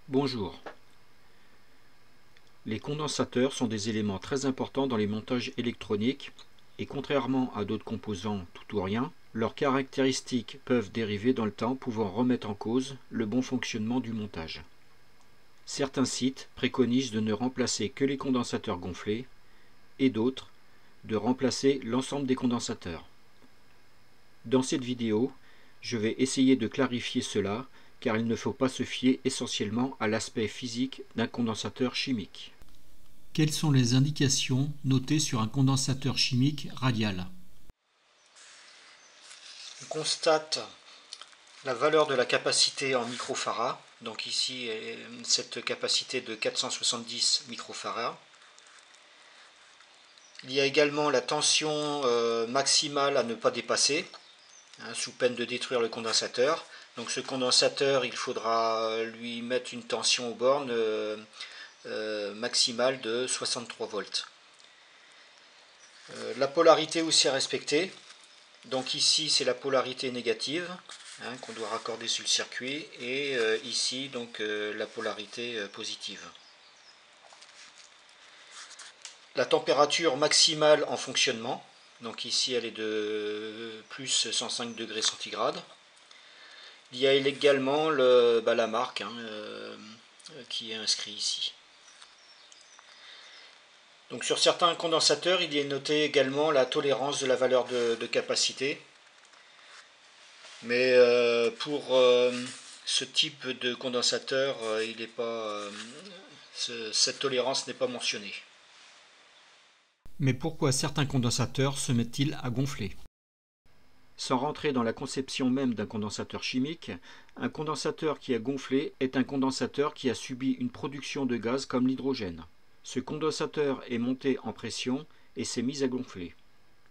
Bonjour. Les condensateurs sont des éléments très importants dans les montages électroniques et contrairement à d'autres composants tout ou rien, leurs caractéristiques peuvent dériver dans le temps pouvant remettre en cause le bon fonctionnement du montage. Certains sites préconisent de ne remplacer que les condensateurs gonflés et d'autres de remplacer l'ensemble des condensateurs. Dans cette vidéo, je vais essayer de clarifier cela car il ne faut pas se fier essentiellement à l'aspect physique d'un condensateur chimique. Quelles sont les indications notées sur un condensateur chimique radial? On constate la valeur de la capacité en microfarads. Donc ici, cette capacité de 470 microfarads. Il y a également la tension maximale à ne pas dépasser, sous peine de détruire le condensateur. Donc ce condensateur, il faudra lui mettre une tension aux bornes maximale de 63 volts. La polarité aussi à respecter. Donc ici c'est la polarité négative qu'on doit raccorder sur le circuit et ici donc la polarité positive. La température maximale en fonctionnement, donc ici elle est de plus 105 degrés centigrades. Il y a également la marque qui est inscrite ici. Donc sur certains condensateurs, il est noté également la tolérance de la valeur de capacité. Mais pour ce type de condensateur, cette tolérance n'est pas mentionnée. Mais pourquoi certains condensateurs se mettent-ils à gonfler? Sans rentrer dans la conception même d'un condensateur chimique, un condensateur qui a gonflé est un condensateur qui a subi une production de gaz comme l'hydrogène. Ce condensateur est monté en pression et s'est mis à gonfler.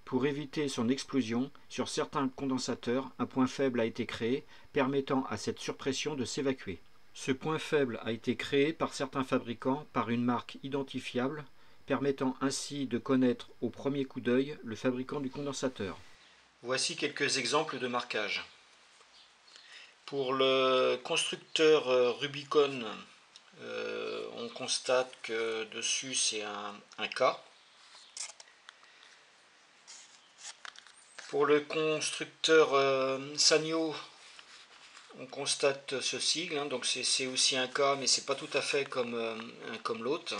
Pour éviter son explosion, sur certains condensateurs, un point faible a été créé permettant à cette surpression de s'évacuer. Ce point faible a été créé par certains fabricants par une marque identifiable, permettant ainsi de connaître au premier coup d'œil le fabricant du condensateur. Voici quelques exemples de marquage. Pour le constructeur Rubicon, on constate que dessus c'est un K. Pour le constructeur Sanyo, on constate ce sigle, donc c'est aussi un K, mais c'est pas tout à fait comme l'autre.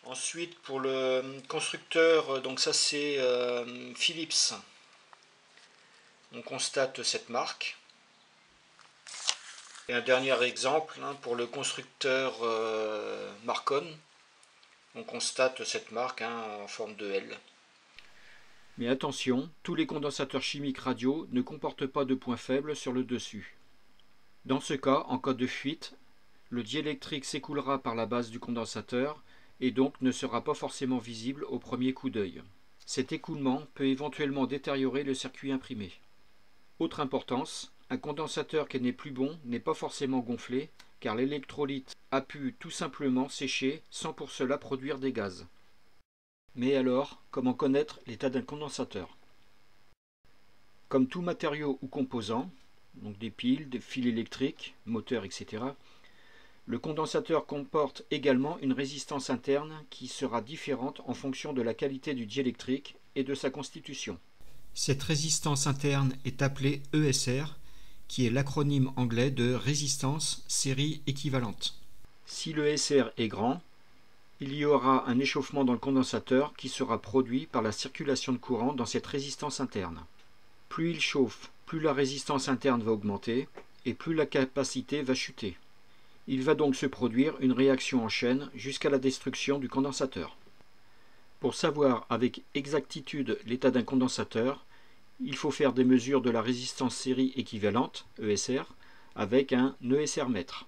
Ensuite, pour le constructeur, donc ça c'est Philips, on constate cette marque. Et un dernier exemple, pour le constructeur Marcon, on constate cette marque en forme de L. Mais attention, tous les condensateurs chimiques radio ne comportent pas de point faible sur le dessus. Dans ce cas, en cas de fuite, le diélectrique s'écoulera par la base du condensateur et donc ne sera pas forcément visible au premier coup d'œil. Cet écoulement peut éventuellement détériorer le circuit imprimé. Autre importance, un condensateur qui n'est plus bon n'est pas forcément gonflé car l'électrolyte a pu tout simplement sécher sans pour cela produire des gaz. Mais alors, comment connaître l'état d'un condensateur? Comme tout matériau ou composant, donc des piles, des fils électriques, moteurs, etc., le condensateur comporte également une résistance interne qui sera différente en fonction de la qualité du diélectrique et de sa constitution. Cette résistance interne est appelée ESR, qui est l'acronyme anglais de résistance série équivalente. Si l'ESR est grand, il y aura un échauffement dans le condensateur qui sera produit par la circulation de courant dans cette résistance interne. Plus il chauffe, plus la résistance interne va augmenter et plus la capacité va chuter. Il va donc se produire une réaction en chaîne jusqu'à la destruction du condensateur. Pour savoir avec exactitude l'état d'un condensateur, il faut faire des mesures de la résistance série équivalente, ESR, avec un ESR mètre.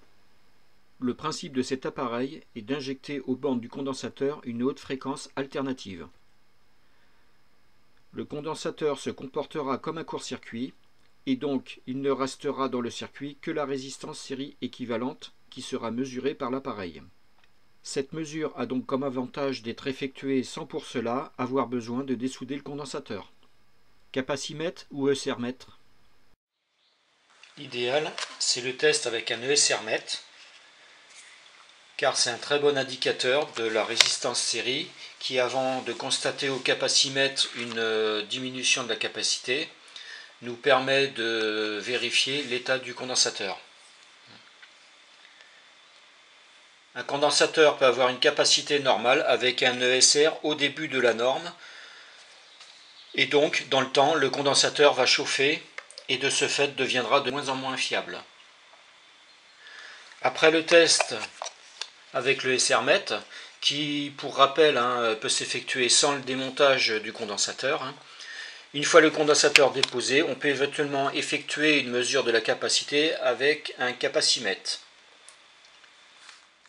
Le principe de cet appareil est d'injecter aux bornes du condensateur une haute fréquence alternative. Le condensateur se comportera comme un court-circuit et donc il ne restera dans le circuit que la résistance série équivalente qui sera mesurée par l'appareil. Cette mesure a donc comme avantage d'être effectuée sans pour cela avoir besoin de dessouder le condensateur. Capacimètre ou ESR mètre? L'idéal, c'est le test avec un ESR-MET, car c'est un très bon indicateur de la résistance série qui, avant de constater au capacimètre une diminution de la capacité, nous permet de vérifier l'état du condensateur. Un condensateur peut avoir une capacité normale avec un ESR au début de la norme, et donc dans le temps le condensateur va chauffer et de ce fait deviendra de moins en moins fiable. Après le test avec le ESR-MET, qui pour rappel peut s'effectuer sans le démontage du condensateur, une fois le condensateur déposé, on peut éventuellement effectuer une mesure de la capacité avec un capacimètre.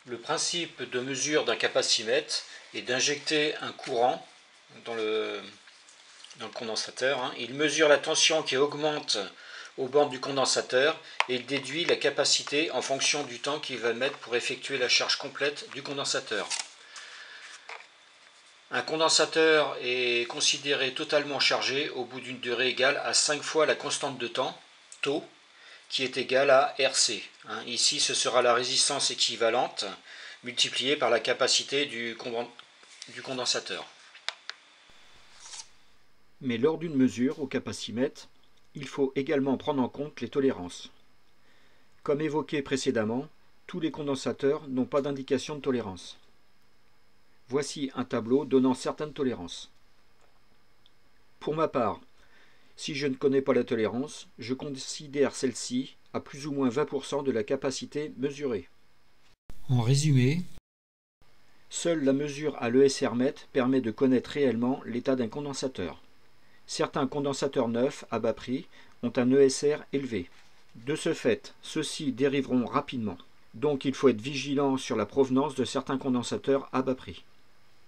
Le principe de mesure d'un capacimètre est d'injecter un courant dans le condensateur. Il mesure la tension qui augmente aux bornes du condensateur et il déduit la capacité en fonction du temps qu'il va mettre pour effectuer la charge complète du condensateur. Un condensateur est considéré totalement chargé au bout d'une durée égale à 5 fois la constante de temps, taux, qui est égale à RC. Ici, ce sera la résistance équivalente multipliée par la capacité du condensateur. Mais lors d'une mesure au capacimètre, il faut également prendre en compte les tolérances. Comme évoqué précédemment, tous les condensateurs n'ont pas d'indication de tolérance. Voici un tableau donnant certaines tolérances. Pour ma part, si je ne connais pas la tolérance, je considère celle-ci à plus ou moins 20% de la capacité mesurée. En résumé, seule la mesure à l'ESR-MET permet de connaître réellement l'état d'un condensateur. Certains condensateurs neufs à bas prix ont un ESR élevé. De ce fait, ceux-ci dériveront rapidement. Donc il faut être vigilant sur la provenance de certains condensateurs à bas prix.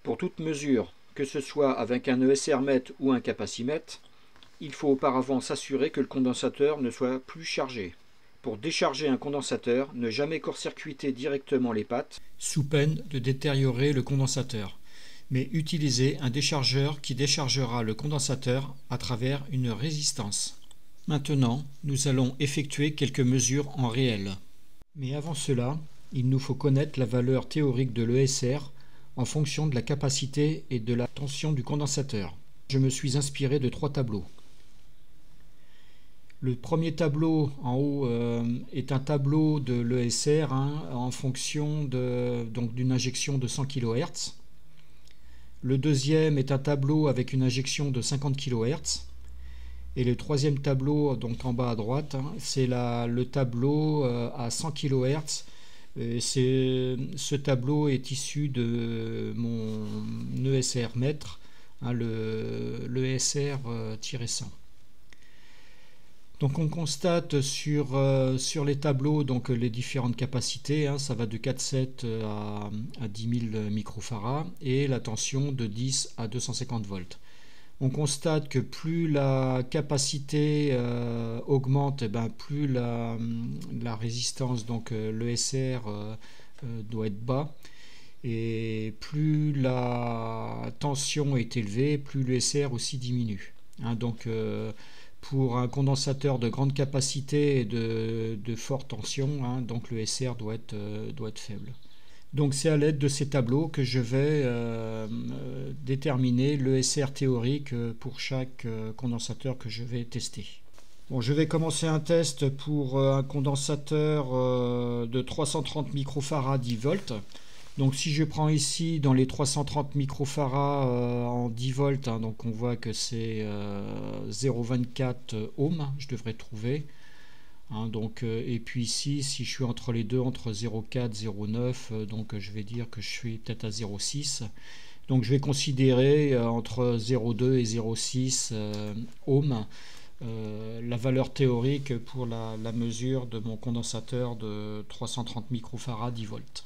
Pour toute mesure, que ce soit avec un ESR-MET ou un capacimètre, il faut auparavant s'assurer que le condensateur ne soit plus chargé. Pour décharger un condensateur, ne jamais court-circuiter directement les pattes, sous peine de détériorer le condensateur, mais utiliser un déchargeur qui déchargera le condensateur à travers une résistance. Maintenant, nous allons effectuer quelques mesures en réel. Mais avant cela, il nous faut connaître la valeur théorique de l'ESR en fonction de la capacité et de la tension du condensateur. Je me suis inspiré de 3 tableaux. Le premier tableau en haut est un tableau de l'ESR en fonction d'une injection de 100 kHz. Le deuxième est un tableau avec une injection de 50 kHz. Et le troisième tableau, donc en bas à droite, c'est le tableau à 100 kHz. Ce tableau est issu de mon ESR mètre, le ESR-100. Donc on constate sur les tableaux donc les différentes capacités, ça va de 4,7 à 10 000 microfarads et la tension de 10 à 250 volts. On constate que plus la capacité augmente, plus la résistance, donc l'ESR doit être bas, et plus la tension est élevée, plus l'ESR aussi diminue. Donc pour un condensateur de grande capacité et de forte tension, donc l'ESR doit être faible. Donc c'est à l'aide de ces tableaux que je vais déterminer l'ESR théorique pour chaque condensateur que je vais tester. Bon, je vais commencer un test pour un condensateur de 330 microfarads 10 volts. Donc si je prends ici dans les 330 microfarads en 10 volts, donc on voit que c'est 0,24 ohms, je devrais trouver. Et puis ici, si je suis entre les deux, entre 0,4 et 0,9, donc je vais dire que je suis peut-être à 0,6. Donc je vais considérer entre 0,2 et 0,6 ohms la valeur théorique pour la mesure de mon condensateur de 330 microfarads 10 volts.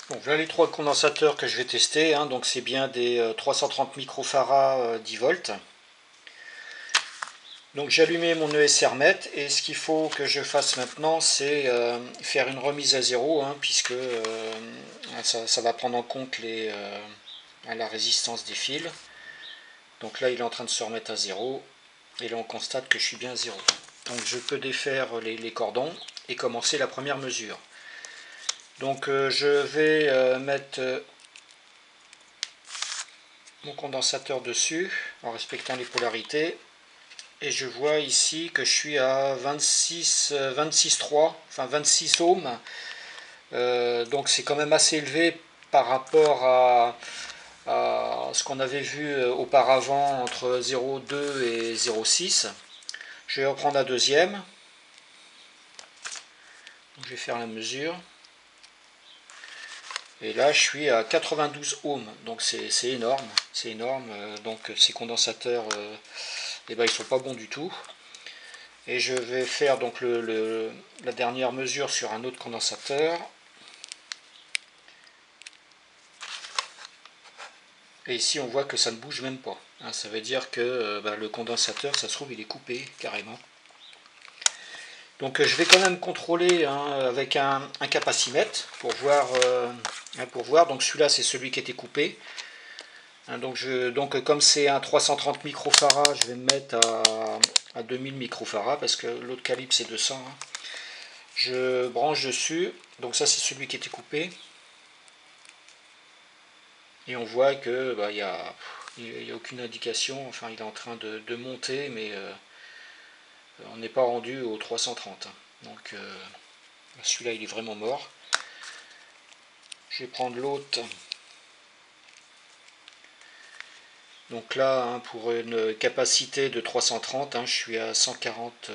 Bon, voilà les 3 condensateurs que je vais tester, donc c'est bien des 330 microfarads 10 volts. Donc j'ai allumé mon ESR-MET et ce qu'il faut que je fasse maintenant, c'est faire une remise à zéro, puisque ça va prendre en compte la résistance des fils. Donc là il est en train de se remettre à zéro et là on constate que je suis bien à zéro. Donc je peux défaire les cordons et commencer la première mesure. Donc je vais mettre mon condensateur dessus en respectant les polarités. Et je vois ici que je suis à 26,3, enfin 26 ohms. Donc c'est quand même assez élevé par rapport à ce qu'on avait vu auparavant entre 0,2 et 0,6. Je vais reprendre la deuxième. Donc je vais faire la mesure. Et là je suis à 92 ohms. Donc c'est énorme. C'est énorme. Donc ces condensateurs, eh ben, ils sont pas bons du tout. Et je vais faire donc la dernière mesure sur un autre condensateur. Et ici on voit que ça ne bouge même pas. Ça veut dire que le condensateur, ça se trouve, il est coupé carrément. Donc je vais quand même contrôler avec un capacimètre pour voir. Donc celui-là c'est celui qui était coupé. Donc comme c'est un 330 microfarads, je vais me mettre à 2000 microfarads parce que l'autre calibre c'est 200. Je branche dessus. Donc ça c'est celui qui était coupé. Et on voit que il n'y a aucune indication. Enfin il est en train de monter, mais on n'est pas rendu au 330. Donc celui-là il est vraiment mort. Je vais prendre l'autre. Donc là, pour une capacité de 330, je suis à 140,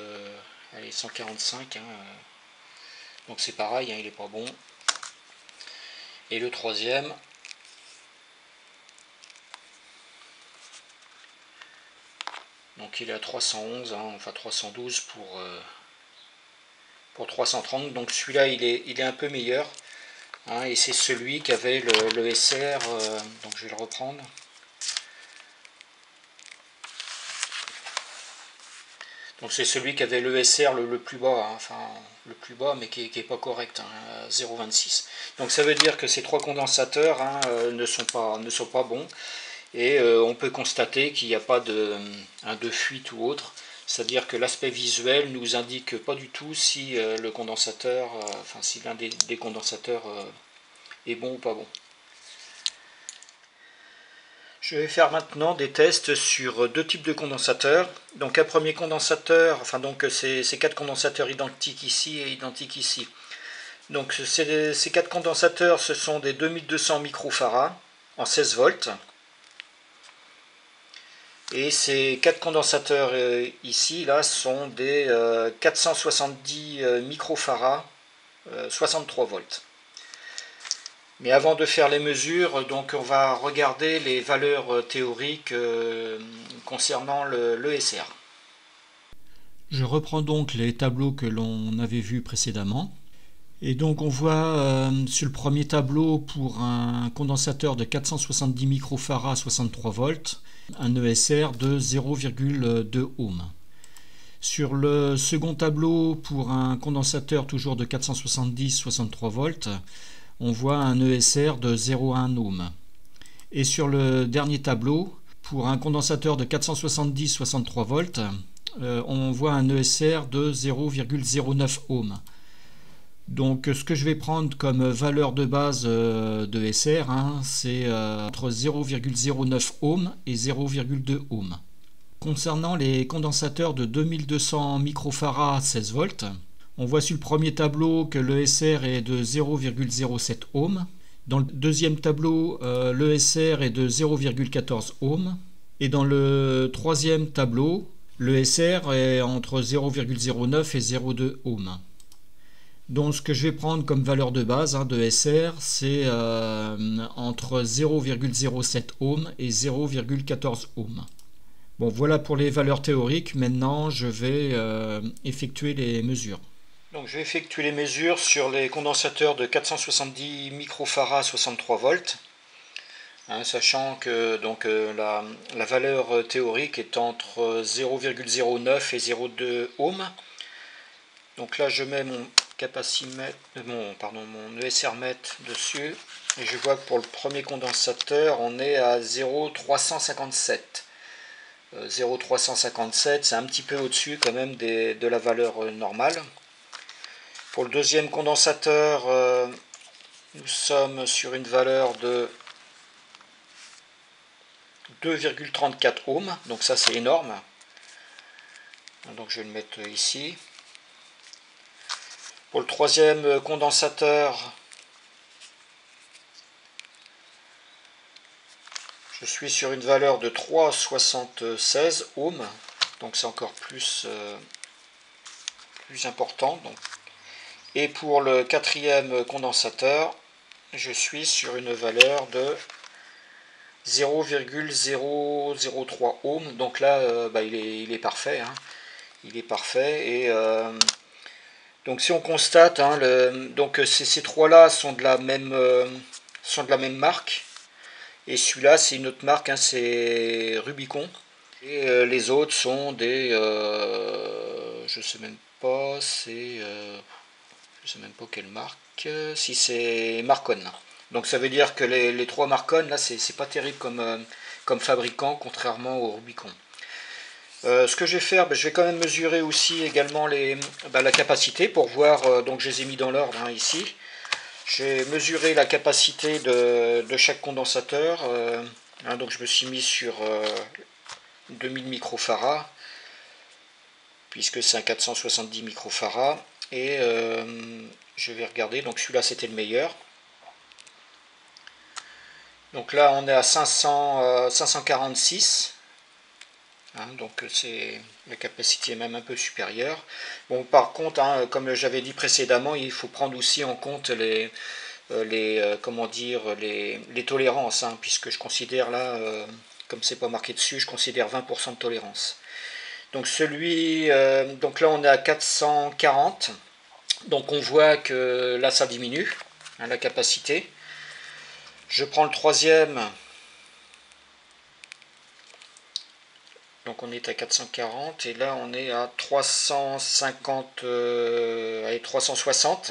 145. Donc c'est pareil, il n'est pas bon. Et le troisième, donc il est à 311, enfin 312 pour 330. Donc celui-là, il est un peu meilleur. Et c'est celui qui avait le SR, donc je vais le reprendre. Donc c'est celui qui avait l'ESR le plus bas, enfin le plus bas, mais qui est pas correct, 0,26. Donc ça veut dire que ces trois condensateurs ne sont pas bons, et on peut constater qu'il n'y a pas de fuite ou autre. C'est-à-dire que l'aspect visuel nous indique pas du tout si le condensateur, si l'un des condensateurs est bon ou pas bon. Je vais faire maintenant des tests sur deux types de condensateurs. Donc un premier condensateur, donc ces quatre condensateurs identiques ici et identiques ici. Donc ces quatre condensateurs, ce sont des 2200 microfarads en 16 volts. Et ces quatre condensateurs ici, là, sont des 470 microfarads, 63 volts. Mais avant de faire les mesures, donc on va regarder les valeurs théoriques concernant l'ESR. Je reprends donc les tableaux que l'on avait vus précédemment. Et donc on voit sur le premier tableau, pour un condensateur de 470 microfarads 63 volts, un ESR de 0,2 ohms. Sur le second tableau, pour un condensateur toujours de 470 63 volts, on voit un ESR de 0,1 ohm. Et sur le dernier tableau, pour un condensateur de 470 63 volts, on voit un ESR de 0,09 ohm. Donc ce que je vais prendre comme valeur de base de SR, c'est entre 0,09 ohm et 0,2 ohm. Concernant les condensateurs de 2200 microfarads 16 volts, on voit sur le premier tableau que le SR est de 0,07 ohm. Dans le deuxième tableau, le SR est de 0,14 ohm. Et dans le troisième tableau, le SR est entre 0,09 et 0,2 ohm. Donc ce que je vais prendre comme valeur de base de SR, c'est entre 0,07 ohm et 0,14 ohm. Bon, voilà pour les valeurs théoriques. Maintenant, je vais effectuer les mesures. Donc je vais effectuer les mesures sur les condensateurs de 470 microfarads 63 volts. Sachant que la valeur théorique est entre 0,09 et 0,2 ohm. Donc là je mets mon capacimètre, mon ESR mètre dessus, et je vois que pour le premier condensateur on est à 0,357. 0,357, c'est un petit peu au-dessus quand même de la valeur normale. Pour le deuxième condensateur, nous sommes sur une valeur de 2,34 ohms, donc ça c'est énorme. Donc je vais le mettre ici. Pour le troisième condensateur, je suis sur une valeur de 3,76 ohms, donc c'est encore plus important. Donc. Et pour le quatrième condensateur, je suis sur une valeur de 0,003 ohms. Donc là, il est parfait. Hein. Il est parfait. Et donc si on constate, hein, donc ces trois-là sont de la même marque. Et celui-là, c'est une autre marque, hein, c'est Rubicon. Et les autres sont des, je sais même pas, je sais même pas quelle marque. Si c'est Marcon. Donc ça veut dire que les trois Marcon, là, c'est pas terrible comme fabricant, contrairement au Rubicon. Ce que je vais faire, je vais quand même mesurer aussi également la capacité pour voir, donc je les ai mis dans l'ordre hein, ici. J'ai mesuré la capacité de chaque condensateur, hein, donc je me suis mis sur 2000 microfarads, puisque c'est un 470 microfarads, et je vais regarder, donc celui-là c'était le meilleur. Donc là on est à 546. Hein, donc la capacité est même un peu supérieure. Bon, par contre, hein, comme j'avais dit précédemment, il faut prendre aussi en compte les tolérances, hein, puisque je considère là, comme c'est pas marqué dessus, je considère 20% de tolérance. Donc donc là on est à 440. Donc on voit que là ça diminue, hein, la capacité. Je prends le troisième. Donc on est à 440 et là on est à 350, 360.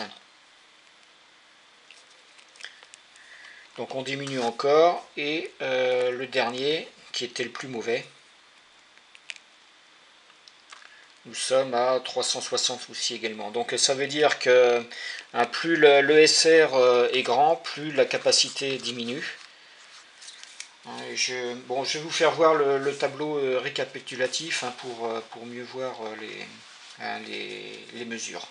Donc on diminue encore et le dernier qui était le plus mauvais, nous sommes à 360 aussi également. Donc ça veut dire que hein, plus l'ESR est grand, plus la capacité diminue. Je vais vous faire voir le tableau récapitulatif hein, pour mieux voir les mesures.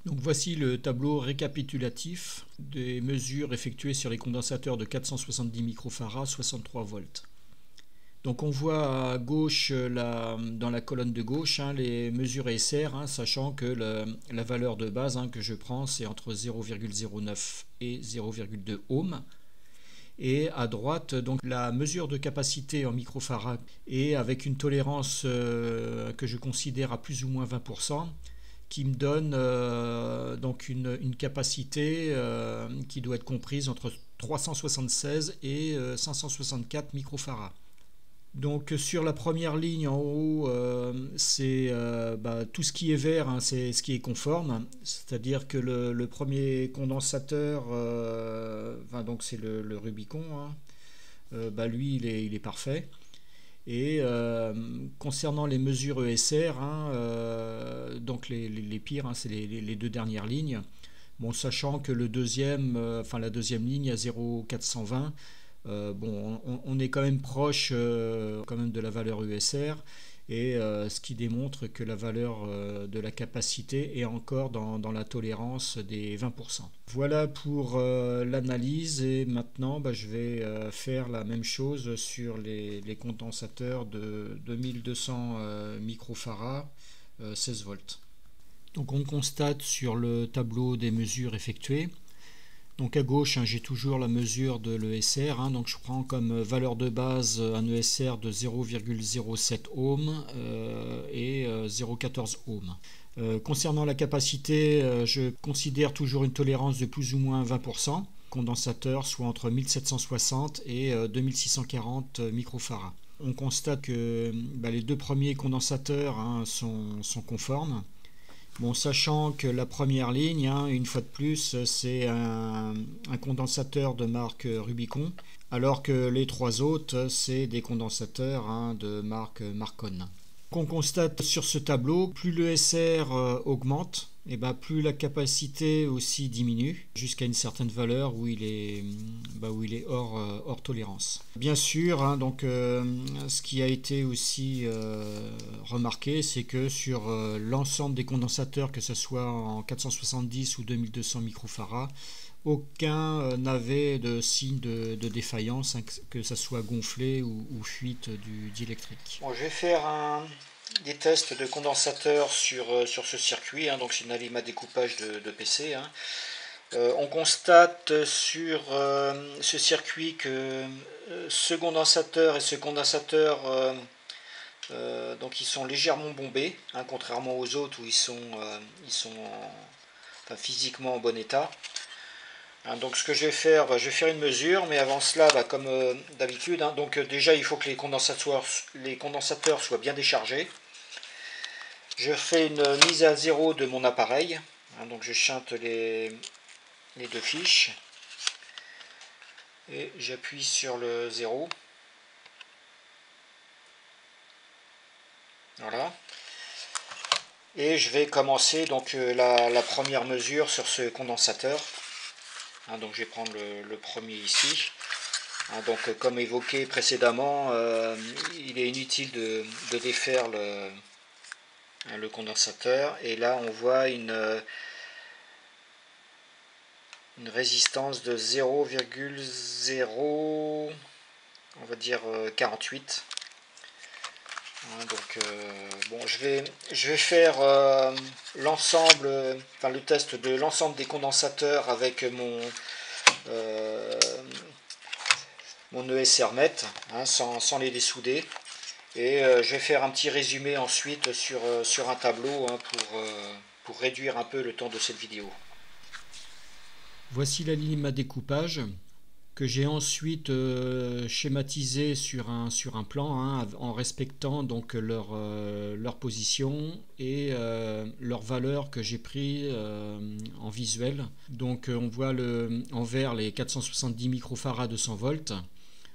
Donc voici le tableau récapitulatif des mesures effectuées sur les condensateurs de 470 microfarads 63 volts. Donc on voit à gauche, dans la colonne de gauche, hein, les mesures ESR, hein, sachant que la valeur de base hein, que je prends, c'est entre 0,09 et 0,2 ohms. Et à droite, donc la mesure de capacité en microfarad, et avec une tolérance que je considère à plus ou moins 20%, qui me donne donc une capacité qui doit être comprise entre 376 et 564 microfarads. Donc sur la première ligne en haut, c'est tout ce qui est vert, hein, c'est ce qui est conforme, c'est-à-dire que le premier condensateur, donc c'est le Rubicon, hein, lui il est parfait. Et concernant les mesures ESR, hein, donc les pires, hein, c'est les deux dernières lignes. Bon, sachant que la deuxième ligne à 0,420. On est quand même proche quand même de la valeur ESR et ce qui démontre que la valeur de la capacité est encore dans la tolérance des 20%. Voilà pour l'analyse et maintenant je vais faire la même chose sur les condensateurs de 2200 microfarads 16 volts. Donc on constate sur le tableau des mesures effectuées. Donc à gauche, hein, j'ai toujours la mesure de l'ESR, hein, donc je prends comme valeur de base un ESR de 0,07 ohm et 0,14 ohm. Concernant la capacité, je considère toujours une tolérance de plus ou moins 20%, condensateur soit entre 1760 et 2640 microfarads. On constate que les deux premiers condensateurs hein, sont conformes. Bon, sachant que la première ligne, hein, une fois de plus, c'est un condensateur de marque Rubicon, alors que les trois autres, c'est des condensateurs, hein, de marque Marcon. Qu'on constate sur ce tableau, plus le SR augmente, et ben plus la capacité aussi diminue, jusqu'à une certaine valeur où il est, hors tolérance. Bien sûr, hein, donc, ce qui a été aussi remarqué, c'est que sur l'ensemble des condensateurs, que ce soit en 470 ou 2200 microfarads, aucun n'avait de signe de défaillance, hein, que ça soit gonflé ou fuite du diélectrique. Bon, je vais faire des tests de condensateur sur ce circuit, hein, donc c'est une allime à découpage de PC. Hein. On constate sur ce circuit que ce condensateur et ce condensateur donc ils sont légèrement bombés, hein, contrairement aux autres où ils sont enfin, physiquement en bon état. Hein, donc ce que je vais faire, je vais faire une mesure, mais avant cela, comme d'habitude, hein, donc déjà il faut que les condensateurs soient bien déchargés. Je fais une mise à zéro de mon appareil, hein, donc je chante les deux fiches et j'appuie sur le 0. Voilà. Et je vais commencer donc la première mesure sur ce condensateur. Hein, donc je vais prendre le premier ici. Hein, donc comme évoqué précédemment, il est inutile de défaire le condensateur. Et là on voit une résistance de 0,0, on va dire 48. Donc bon, je vais faire l'ensemble, enfin le test de l'ensemble des condensateurs avec mon ESR-MET, hein, sans les dessouder. Et je vais faire un petit résumé ensuite sur un tableau, hein, pour réduire un peu le temps de cette vidéo. Voici la ligne à découpage que j'ai ensuite schématisé sur un plan, hein, en respectant donc leur position et leur valeur que j'ai pris en visuel. Donc on voit en vert les 470 microfarads 200 volts,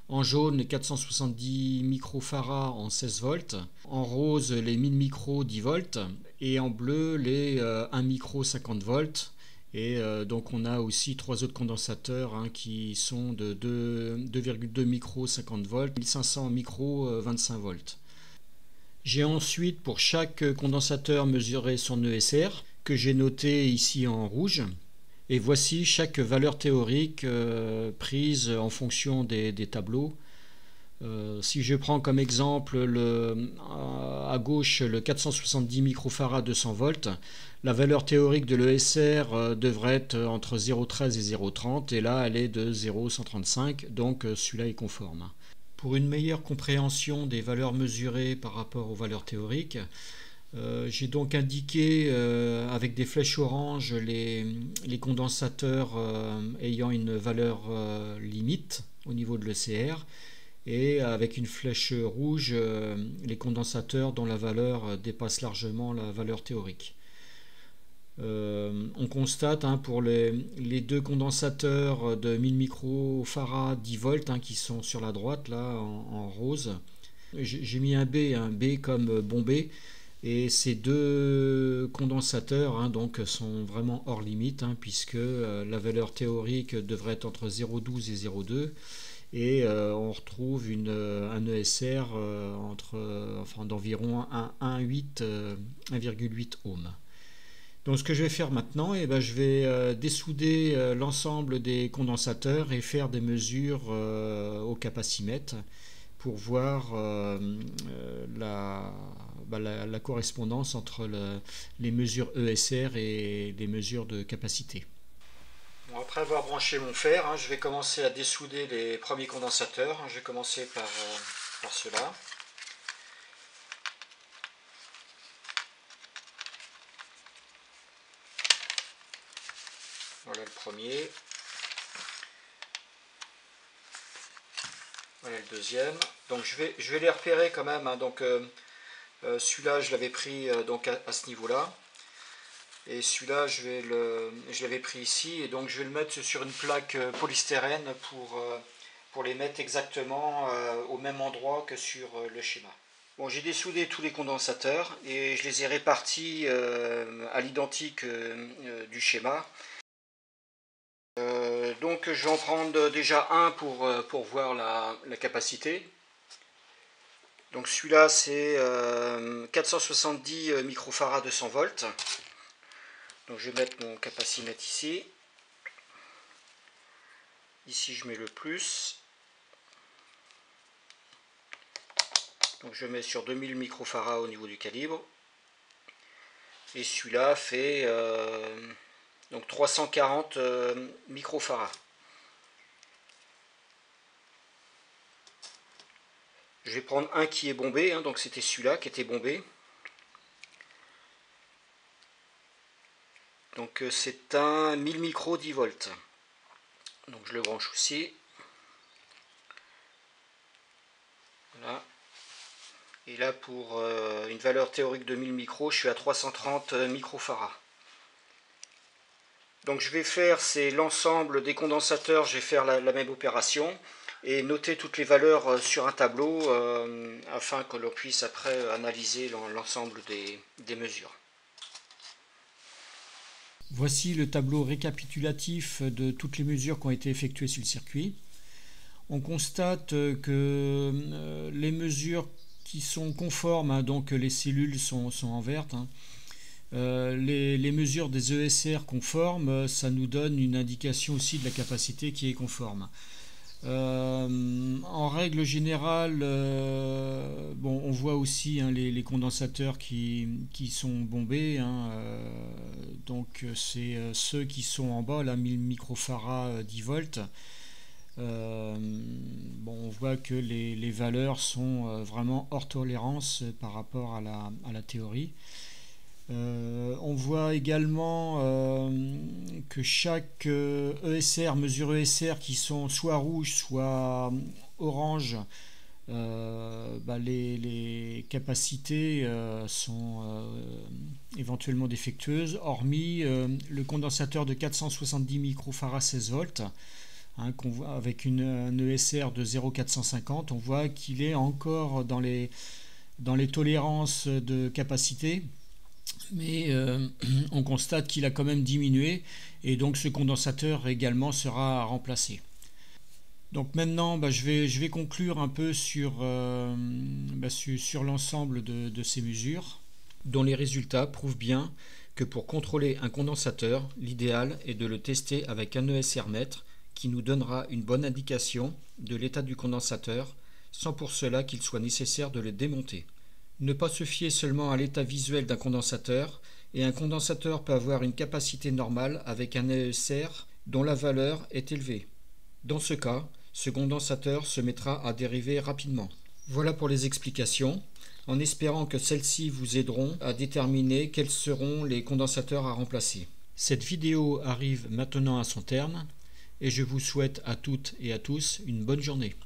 en jaune les 470 microfarads en 16 volts, en rose les 1000 micros 10 volts et en bleu les 1 micro 50 volts. Et donc on a aussi trois autres condensateurs, hein, qui sont de 2,2 micros 50 volts, 1500 micros 25 volts. J'ai ensuite pour chaque condensateur mesuré son ESR, que j'ai noté ici en rouge. Et voici chaque valeur théorique prise en fonction des tableaux. Si je prends comme exemple à gauche le 470 microfarads 200 volts, la valeur théorique de l'ESR devrait être entre 0,13 et 0,30 et là elle est de 0,135, donc celui-là est conforme. Pour une meilleure compréhension des valeurs mesurées par rapport aux valeurs théoriques, j'ai donc indiqué avec des flèches orange les condensateurs ayant une valeur limite au niveau de l'ECR, et avec une flèche rouge les condensateurs dont la valeur dépasse largement la valeur théorique. On constate, hein, pour les deux condensateurs de 1000 microfarads 10 volts, hein, qui sont sur la droite là en rose, j'ai mis un B comme bombé, et ces deux condensateurs, hein, donc sont vraiment hors limite, hein, puisque la valeur théorique devrait être entre 0,12 et 0,2 et on retrouve un ESR d'environ 1,8 ohms. Donc ce que je vais faire maintenant, je vais dessouder l'ensemble des condensateurs et faire des mesures au capacimètre pour voir la correspondance entre les mesures ESR et les mesures de capacité. Bon, après avoir branché mon fer, hein, je vais commencer à dessouder les premiers condensateurs. Je vais commencer par ceux-là. Voilà le premier. Voilà le deuxième. Donc je vais les repérer quand même, hein. Donc celui-là je l'avais pris donc à ce niveau-là. Et celui-là, je l'avais pris ici, et donc je vais le mettre sur une plaque polystyrène pour les mettre exactement au même endroit que sur le schéma. Bon, j'ai dessoudé tous les condensateurs et je les ai répartis à l'identique du schéma. Donc je vais en prendre déjà un pour voir la capacité. Donc celui-là c'est 470 microfarads 200 volts. Donc je vais mettre mon capacimètre ici. Ici je mets le plus. Donc je mets sur 2000 microfarads au niveau du calibre. Et celui-là fait donc 340 microfarads. Je vais prendre un qui est bombé, hein, donc c'était celui-là qui était bombé. Donc c'est un 1000 micro 10 volts. Donc je le branche aussi. Voilà. Et là pour une valeur théorique de 1000 micros, je suis à 330 microfarads. Donc je vais faire, c'est l'ensemble des condensateurs, je vais faire la même opération et noter toutes les valeurs sur un tableau afin que l'on puisse après analyser l'ensemble des mesures. Voici le tableau récapitulatif de toutes les mesures qui ont été effectuées sur le circuit. On constate que les mesures qui sont conformes, hein, donc les cellules sont en vert, hein, les mesures des ESR conformes, ça nous donne une indication aussi de la capacité qui est conforme. En règle générale, bon, on voit aussi hein, les condensateurs qui sont bombés, hein, donc c'est ceux qui sont en bas, là 1000 microfarads 10 volts. Bon, on voit que les valeurs sont vraiment hors tolérance par rapport à la théorie. On voit également que chaque mesure ESR qui sont soit rouges soit orange, les capacités sont éventuellement défectueuses, hormis le condensateur de 470 microfarads 16 volts. Hein, avec un ESR de 0,450, on voit qu'il est encore dans les tolérances de capacité, mais on constate qu'il a quand même diminué et donc ce condensateur également sera remplacé. Donc maintenant je vais conclure un peu sur l'ensemble de ces mesures, dont les résultats prouvent bien que pour contrôler un condensateur, l'idéal est de le tester avec un ESR mètre qui nous donnera une bonne indication de l'état du condensateur, sans pour cela qu'il soit nécessaire de le démonter. Ne pas se fier seulement à l'état visuel d'un condensateur, et un condensateur peut avoir une capacité normale avec un ESR dont la valeur est élevée. Dans ce cas, ce condensateur se mettra à dériver rapidement. Voilà pour les explications, en espérant que celles-ci vous aideront à déterminer quels seront les condensateurs à remplacer. Cette vidéo arrive maintenant à son terme, et je vous souhaite à toutes et à tous une bonne journée.